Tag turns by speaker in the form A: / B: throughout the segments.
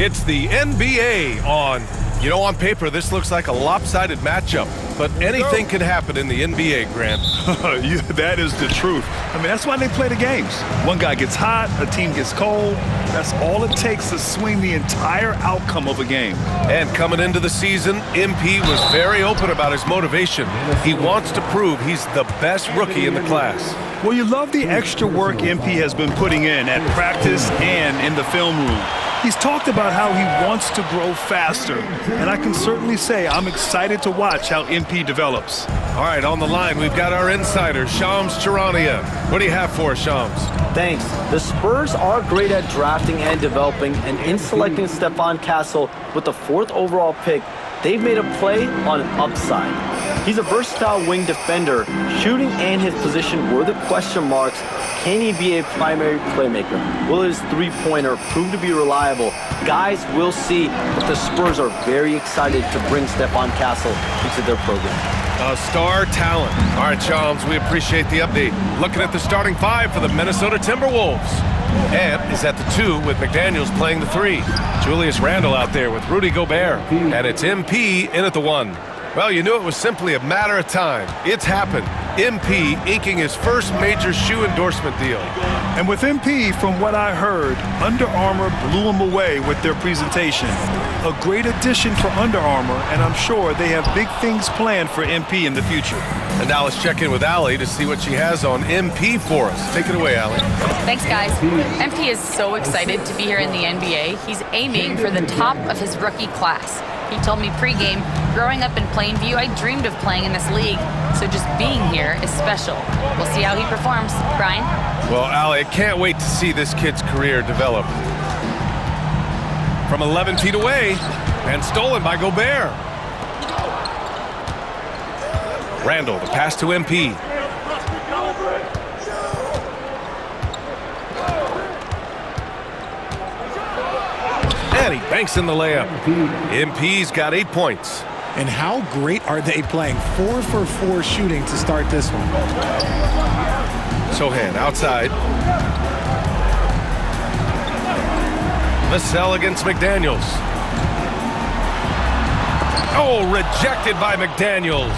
A: It's the NBA on. You know, on paper, this looks like a lopsided matchup, but anything can happen in the NBA, Grant.
B: That is the truth. I mean, that's why they play the games. One guy gets hot, a team gets cold. That's all it takes to swing the entire outcome of a game.
A: And coming into the season, MP was very open about his motivation. He wants to prove he's the best rookie in the class.
B: Well, you love the extra work MP has been putting in at practice and in the film room. He's talked about how he wants to grow faster, and I can certainly say I'm excited to watch how MP develops.
A: All right, on the line, we've got our insider, Shams Charania. What do you have for us, Shams?
C: Thanks. The Spurs are great at drafting and developing, and in selecting Stephon Castle with the 4th overall pick, they've made a play on an upside. He's a versatile wing defender. Shooting and his position were the question marks. Can he be a primary playmaker? Will his three-pointer prove to be reliable? Guys will see, but the Spurs are very excited to bring Stephon Castle into their program.
A: A star talent. All right, Shams, we appreciate the update. Looking at the starting 5 for the Minnesota Timberwolves. Ant is at the 2 with McDaniels playing the 3. Julius Randle out there with Rudy Gobert. And it's MP in at the 1. Well, you knew it was simply a matter of time. It's happened. MP inking his first major shoe endorsement deal.
B: And with MP, from what I heard, Under Armour blew him away with their presentation. A great addition for Under Armour, and I'm sure they have big things planned for MP in the future.
A: And now let's check in with Allie to see what she has on MP for us. Take it away, Allie.
D: Thanks, guys. MP is so excited to be here in the NBA. He's aiming for the top of his rookie class. He told me pregame, growing up in Plainview, I dreamed of playing in this league, so just being here is special. We'll see how he performs. Brian?
A: Well, Allie, I can't wait to see this kid's career develop. From 11 feet away, and stolen by Gobert. Randle, the pass to MP. And he banks in the layup. MP's got 8 points.
E: And how great are they playing? 4 for 4 shooting to start this one.
A: Sohan outside. Vassell against McDaniels. Oh, rejected by McDaniels.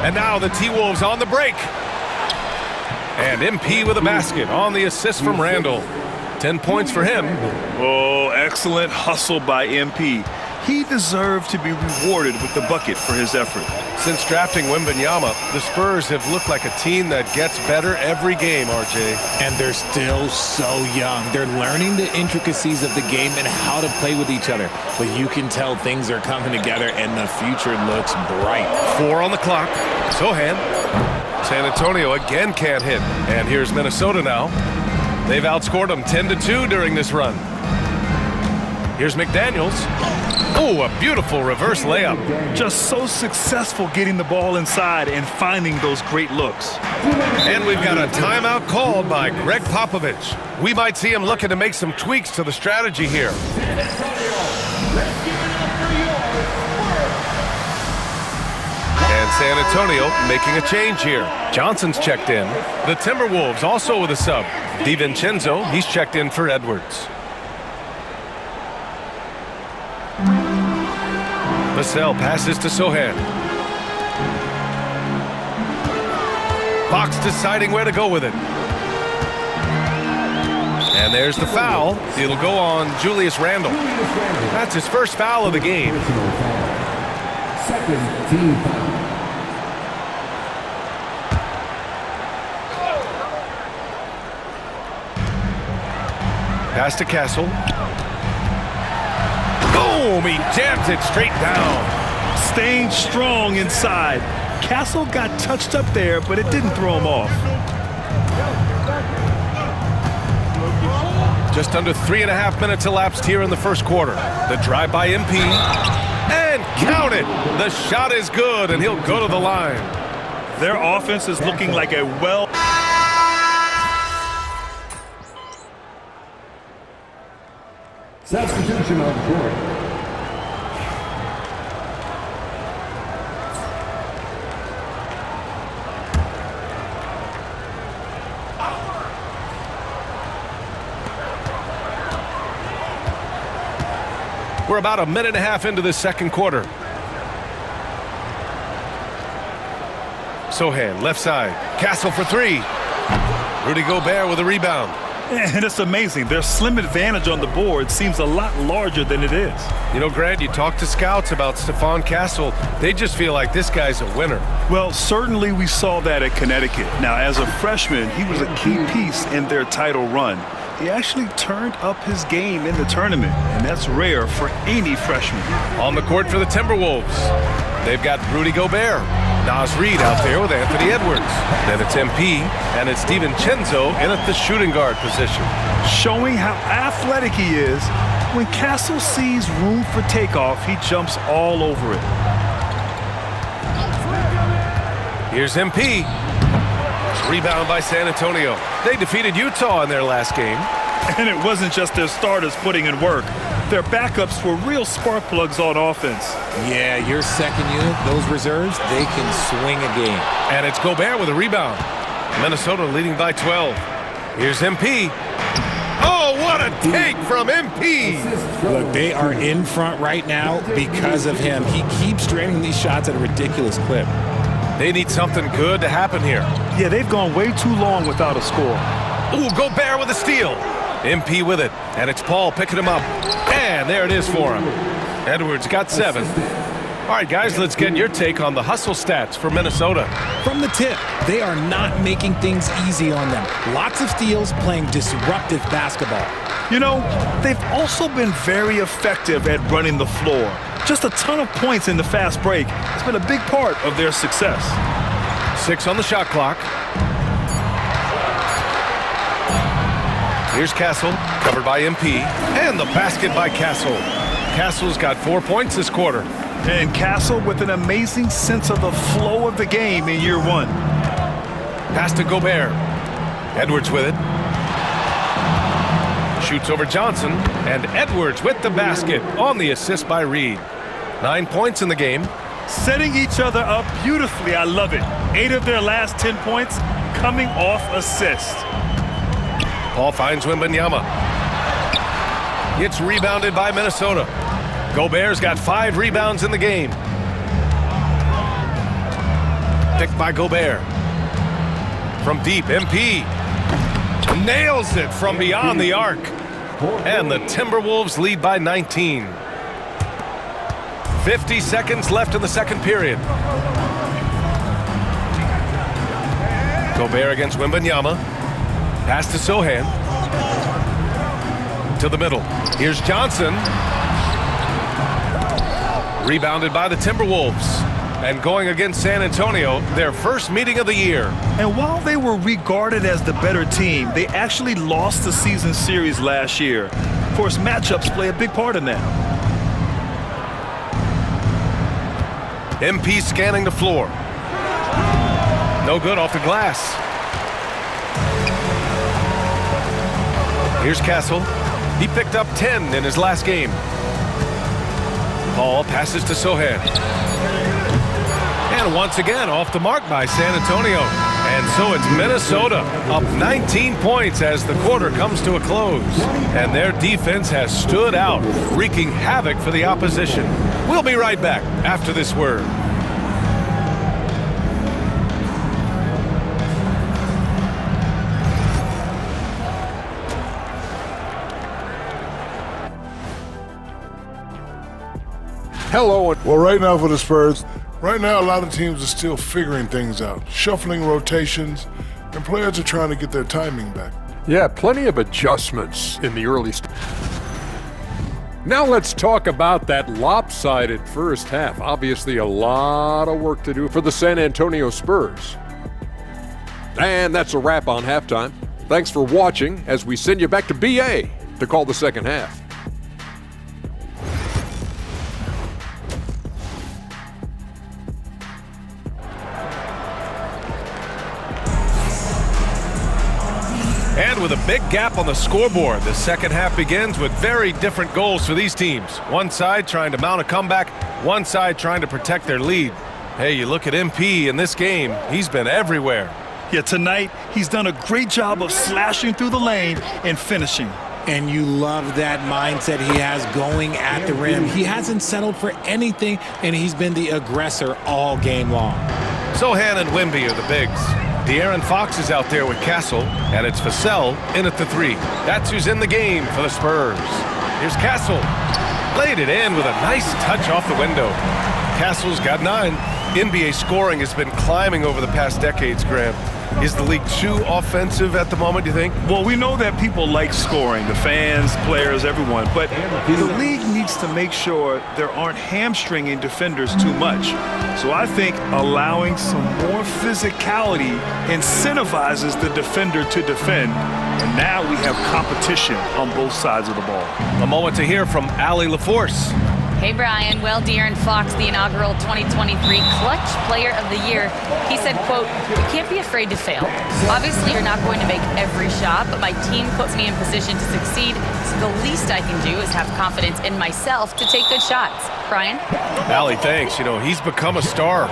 A: And now the T-Wolves on the break. And MP with a basket on the assist from Randle. 10 points for him.
B: Oh, excellent hustle by MP. He deserved to be rewarded with the bucket for his effort.
A: Since drafting Wembanyama, the Spurs have looked like a team that gets better every game, RJ.
E: And they're still so young. They're learning the intricacies of the game and how to play with each other. But you can tell things are coming together and the future looks bright.
A: 4 on the clock. Sohan. San Antonio again can't hit. And here's Minnesota now. They've outscored them 10-2 during this run. Here's McDaniels. Oh, a beautiful reverse layup.
B: Just so successful getting the ball inside and finding those great looks.
A: And we've got a timeout called by Greg Popovich. We might see him looking to make some tweaks to the strategy here. And San Antonio making a change here. Johnson's checked in. The Timberwolves also with a sub. DiVincenzo, he's checked in for Edwards. Vassell passes to Sohan. Fox deciding where to go with it. And there's the foul. It'll go on Julius Randle. That's his first foul of the game.
F: Second team foul.
A: Pass to Castle. Boom! He jams it straight down.
B: Staying strong inside. Castle got touched up there, but it didn't throw him off.
A: Just under 3.5 minutes elapsed here in the first quarter. The drive by MP. And counted. The shot is good, and he'll go to the line.
B: Their offense is looking like a well...
F: Substitution on court.
A: We're about a minute and a half into this second quarter. Sohan, left side. Castle for three. Rudy Gobert with a rebound.
B: And it's amazing. Their slim advantage on the board seems a lot larger than it is.
A: You know, Grant, you talk to scouts about Stephon Castle. They just feel like this guy's a winner.
B: Well, certainly we saw that at Connecticut. Now, as a freshman, he was a key piece in their title run. He actually turned up his game in the tournament, and that's rare for any freshman.
A: On the court for the Timberwolves, they've got Rudy Gobert. Nas Reed out there with Anthony Edwards. Then it's MP, and it's DiVincenzo in at the shooting guard position.
B: Showing how athletic he is, when Castle sees room for takeoff, he jumps all over it.
A: Here's MP. Rebound by San Antonio. They defeated Utah in their last game.
B: And it wasn't just their starters putting in work. Their backups were real spark plugs on offense.
E: Yeah, your second unit, those reserves, they can swing a game.
A: And it's Gobert with a rebound. Minnesota leading by 12. Here's MP. Oh, what a take from MP!
E: Look, they are in front right now because of him. He keeps draining these shots at a ridiculous clip.
A: They need something good to happen here.
B: Yeah, they've gone way too long without a score.
A: Ooh, Gobert with a steal. MP with it, and it's Paul picking him up. And there it is for him. Edwards got 7. All right, guys, let's get your take on the hustle stats for Minnesota.
E: From the tip, they are not making things easy on them. Lots of steals, playing disruptive basketball.
B: You know, they've also been very effective at running the floor. Just a ton of points in the fast break has been a big part of their success.
A: 6 on the shot clock. Here's Castle, covered by MP, and the basket by Castle. Castle's got 4 points this quarter.
B: And Castle with an amazing sense of the flow of the game in year one.
A: Pass to Gobert. Edwards with it. Shoots over Johnson, and Edwards with the basket on the assist by Reed. 9 points in the game.
B: Setting each other up beautifully, I love it. 8 of their last 10 points coming off assists.
A: Paul finds Wembanyama. It's rebounded by Minnesota. Gobert's got 5 rebounds in the game. Picked by Gobert. From deep, MP. Nails it from beyond the arc. And the Timberwolves lead by 19. 50 seconds left in the second period. Gobert against Wembanyama. Pass to Sohan. To the middle. Here's Johnson. Rebounded by the Timberwolves. And going against San Antonio, their first meeting of the year.
B: And while they were regarded as the better team, they actually lost the season series last year. Of course, matchups play a big part in that.
A: MP scanning the floor. No good off the glass. Here's Castle. He picked up 10 in his last game. Paul passes to Sohan. And once again, off the mark by San Antonio. And so it's Minnesota up 19 points as the quarter comes to a close. And their defense has stood out, wreaking havoc for the opposition. We'll be right back after this word.
F: Hello. Well, right now for the Spurs, right now a lot of teams are still figuring things out, shuffling rotations, and players are trying to get their timing back.
G: Yeah, plenty of adjustments in the early Now let's talk about that lopsided first half. Obviously a lot of work to do for the San Antonio Spurs. And that's a wrap on halftime. Thanks for watching as we send you back to BA to call the second half.
A: And with a big gap on the scoreboard, the second half begins with very different goals for these teams. One side trying to mount a comeback, one side trying to protect their lead. Hey, you look at MP in this game, he's been everywhere.
B: Yeah, tonight he's done a great job of slashing through the lane and finishing.
E: And you love that mindset he has going at the rim. He hasn't settled for anything, and he's been the aggressor all game long.
A: Sohan and Wimby are the bigs. De'Aaron Fox is out there with Castle, and it's Vassell in at the 3. That's who's in the game for the Spurs. Here's Castle. Laid it in with a nice touch off the window. Castle's got 9. NBA scoring has been climbing over the past decades, Graham. Is the league too offensive at the moment, do you think?
B: Well, we know that people like scoring, the fans, players, everyone, but the league needs to make sure there aren't hamstringing defenders too much. So I think allowing some more physicality incentivizes the defender to defend, and now we have competition on both sides of the ball.
A: A moment to hear from Allie LaForce.
D: Hey, Brian. Well, De'Aaron Fox, the inaugural 2023 Clutch Player of the Year, he said, quote, "You can't be afraid to fail. Obviously, you're not going to make every shot, but my team puts me in position to succeed, so the least I can do is have confidence in myself to take good shots." Brian?
A: Allie, thanks. You know, he's become a star.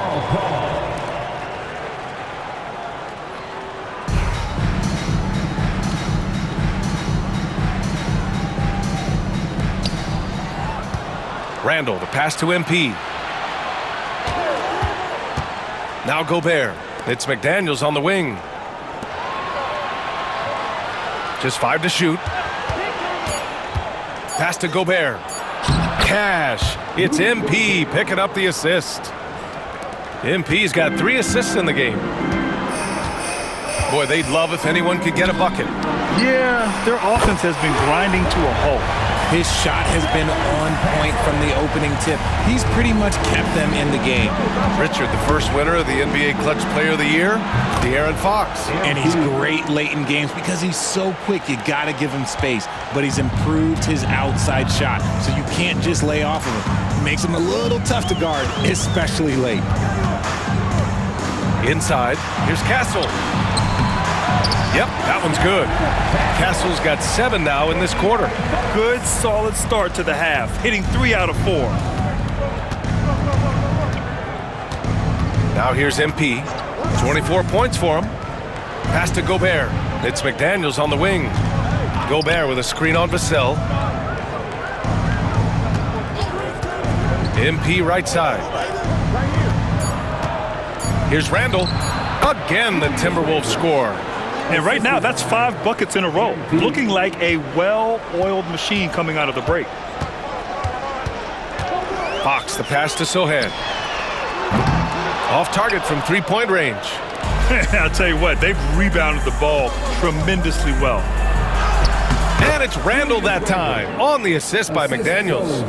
A: Randall, the pass to MP. Now Gobert. It's McDaniels on the wing. Just 5 to shoot. Pass to Gobert. Cash. It's MP picking up the assist. MP's got 3 assists in the game. Boy, they'd love if anyone could get a bucket.
B: Yeah, their offense has been grinding to a halt.
E: His shot has been on point from the opening tip. He's pretty much kept them in the game.
A: Richard, the first winner of the NBA Clutch Player of the Year, De'Aaron Fox.
E: And he's great late in games because he's so quick. You got to give him space. But he's improved his outside shot, so you can't just lay off of him. It makes him a little tough to guard, especially late.
A: Inside, here's Castle. Yep, that one's good. Castle's got 7 now in this quarter.
B: Good, solid start to the half, hitting 3 out of 4.
A: Now here's MP. 24 points for him. Pass to Gobert. It's McDaniels on the wing. Gobert with a screen on Vassell. MP right side. Here's Randall. Again, the Timberwolves score.
B: And right now, that's 5 buckets in a row. Looking like a well-oiled machine coming out of the break.
A: Fox, the pass to Sohan. Off target from 3-point range.
B: I'll tell you what, they've rebounded the ball tremendously well.
A: And it's Randall that time on the assist by McDaniels.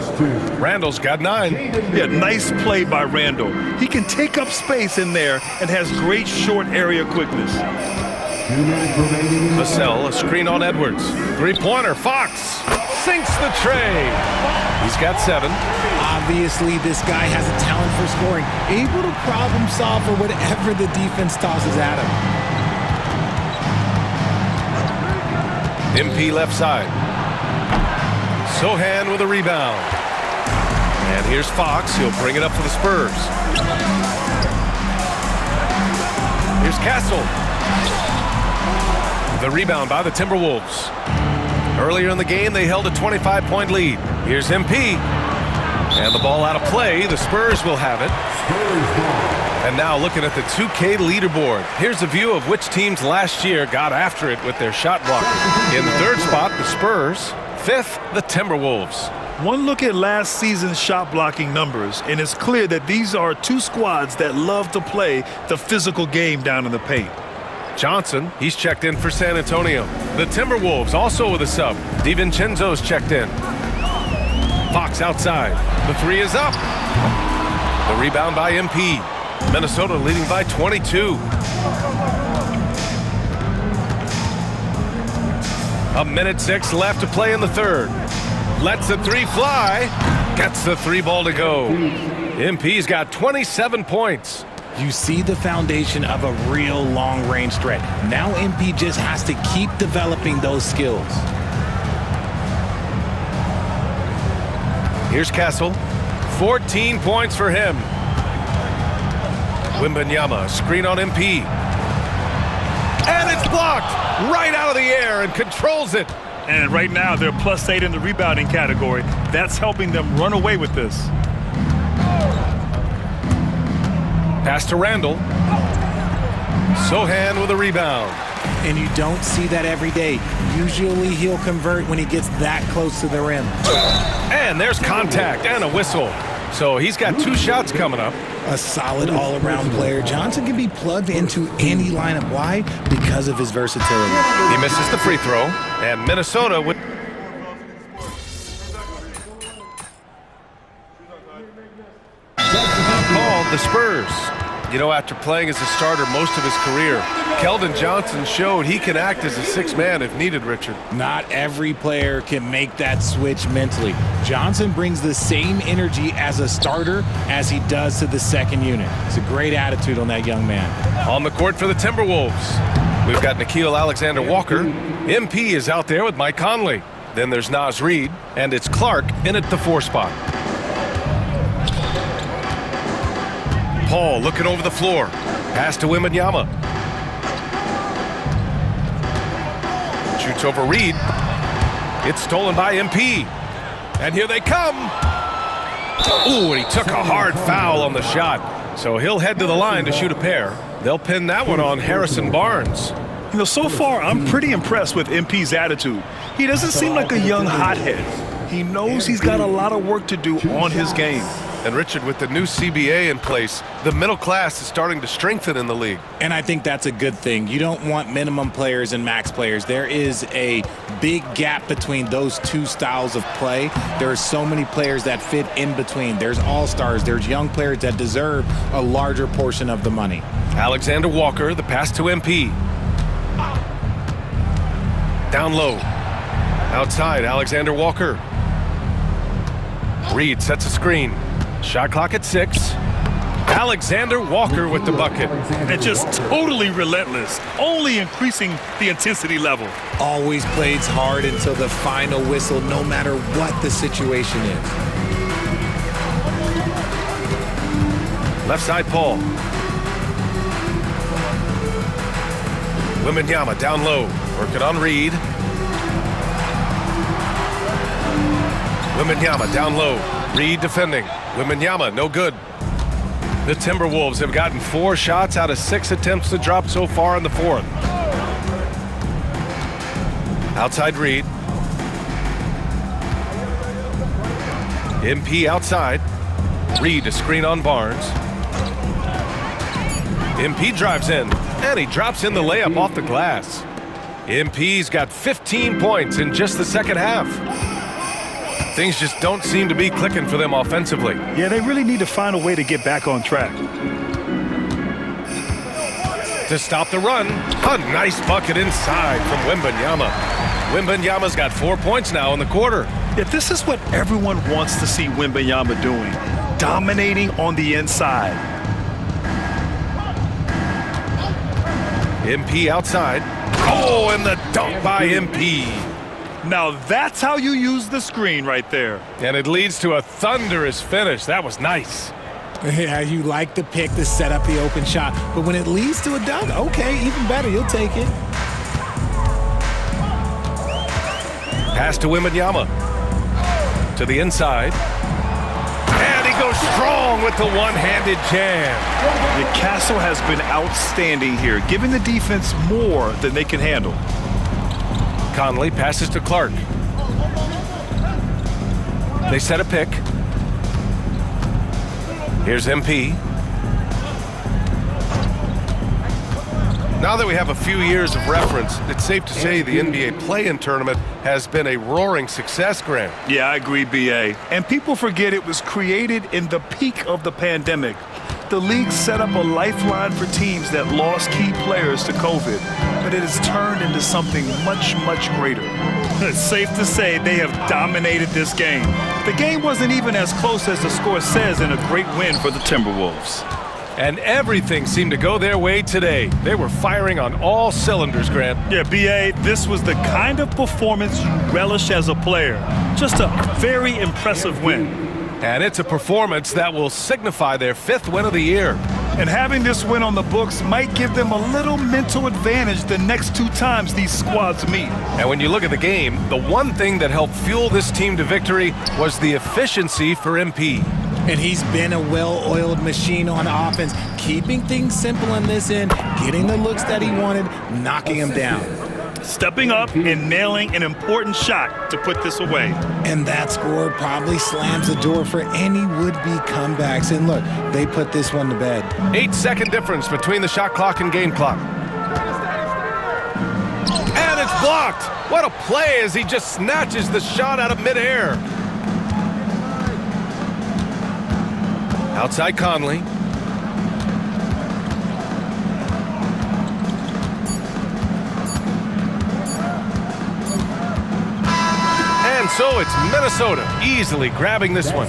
A: Randall's got 9.
B: Yeah, nice play by Randall. He can take up space in there and has great short area quickness.
A: Vassell, a screen on Edwards. 3-pointer, Fox sinks the tray. He's got 7.
E: Obviously, this guy has a talent for scoring, able to problem solve for whatever the defense tosses at him.
A: MP left side. Sohan with a rebound. And here's Fox. He'll bring it up for the Spurs. Here's Castle. The rebound by the Timberwolves. Earlier in the game, they held a 25-point lead. Here's MP. And the ball out of play. The Spurs will have it. And now looking at the 2K leaderboard. Here's a view of which teams last year got after it with their shot blocking. In the 3rd spot, the Spurs. 5th, the Timberwolves.
B: One look at last season's shot blocking numbers, and it's clear that these are 2 squads that love to play the physical game down in the paint.
A: Johnson, he's checked in for San Antonio. The Timberwolves also with a sub. DiVincenzo's checked in. Fox outside. The 3 is up. The rebound by MP. Minnesota leading by 22. A minute 6 left to play in the 3rd. Lets the 3 fly. Gets the 3 ball to go. MP's got 27 points.
E: You see the foundation of a real long-range threat. Now MP just has to keep developing those skills.
A: Here's Castle. 14 points for him. Wembanyama, screen on MP. And it's blocked right out of the air and controls it.
B: And right now, they're +8 in the rebounding category. That's helping them run away with this.
A: Pass to Randall. Sohan with a rebound.
E: And you don't see that every day. Usually he'll convert when he gets that close to the rim.
A: And there's contact and a whistle. So he's got 2 shots coming up.
E: A solid all-around player. Johnson can be plugged into any lineup. Why? Because of his versatility.
A: He misses the free throw, and Minnesota would... called the Spurs. You know, after playing as a starter most of his career, Keldon Johnson showed he can act as a 6th man if needed, Richard.
E: Not every player can make that switch mentally. Johnson brings the same energy as a starter as he does to the second unit. It's a great attitude on that young man.
A: On the court for the Timberwolves, we've got Nickeil Alexander-Walker. MP is out there with Mike Conley. Then there's Naz Reid, and it's Clark in at the 4 spot. Paul looking over the floor. Pass to Wembanyama. Shoots over Reed. It's stolen by MP. And here they come. Ooh, and he took a hard foul on the shot. So he'll head to the line to shoot a pair. They'll pin that one on Harrison Barnes.
B: You know, so far, I'm pretty impressed with MP's attitude. He doesn't seem like a young hothead. He knows he's got a lot of work to do on his game.
A: And Richard, with the new CBA in place, the middle class is starting to strengthen in the league.
E: And I think that's a good thing. You don't want minimum players and max players. There is a big gap between those 2 styles of play. There are so many players that fit in between. There's all-stars. There's young players that deserve a larger portion of the money.
A: Alexander Walker, the pass to MP. Down low. Outside, Alexander Walker. Reed sets a screen. Shot clock at 6. Alexander Walker with the bucket.
B: And just totally relentless, only increasing the intensity level.
E: Always plays hard until the final whistle, no matter what the situation is.
A: Left side, Paul. Wembanyama down low, working on Reed. Wembanyama down low. Reed defending. Wembanyama, no good. The Timberwolves have gotten 4 shots out of 6 attempts to drop so far in the 4th. Outside Reed. MP outside. Reed to screen on Barnes. MP drives in, and he drops in the layup off the glass. MP's got 15 points in just the second half. Things just don't seem to be clicking for them offensively.
B: Yeah, they really need to find a way to get back on track.
A: To stop the run, a nice bucket inside from Wembanyama. Wembanyama's got 4 points now in the quarter.
B: If this is what everyone wants to see Wembanyama doing, dominating on the inside.
A: MP outside. Oh, and the dunk by MP.
B: Now that's how you use the screen right there.
A: And it leads to a thunderous finish. That was nice.
E: Yeah, you like the pick to set up the open shot, but when it leads to a dunk, okay, even better, you'll take it.
A: Pass to Wembanyama. To the inside. And he goes strong with the one-handed jam.
B: The Castle has been outstanding here, giving the defense more than they can handle.
A: Conley passes to Clark. They set a pick. Here's MP. Now that we have a few years of reference, it's safe to say the NBA play-in tournament has been a roaring success, Grant.
B: Yeah, I agree, BA. And people forget it was created in the peak of the pandemic. The league set up a lifeline for teams that lost key players to COVID, but it has turned into something much, much greater. It's safe to say they have dominated this game. The game wasn't even as close as the score says in a great win for the Timberwolves.
A: And everything seemed to go their way today. They were firing on all cylinders, Grant.
B: Yeah, BA, this was the kind of performance you relish as a player. Just a very impressive win.
A: And it's a performance that will signify their 5th win of the year.
B: And having this win on the books might give them a little mental advantage the next 2 times these squads meet.
A: And when you look at the game, the one thing that helped fuel this team to victory was the efficiency for MP.
E: And he's been a well-oiled machine on offense, keeping things simple in this end, getting the looks that he wanted, knocking them down.
B: Stepping up and nailing an important shot to put this away.
E: And that score probably slams the door for any would-be comebacks. And look, they put this one to bed.
A: 8-second difference between the shot clock and game clock. And it's blocked. What a play as he just snatches the shot out of midair. Outside Conley. And so it's Minnesota easily grabbing this one.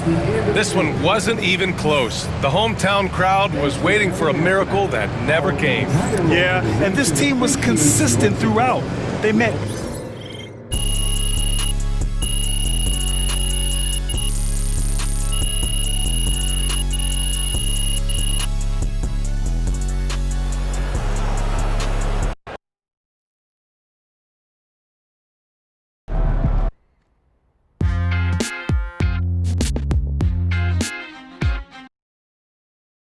A: This one wasn't even close. The hometown crowd was waiting for a miracle that never came.
B: Yeah, and this team was consistent throughout. They met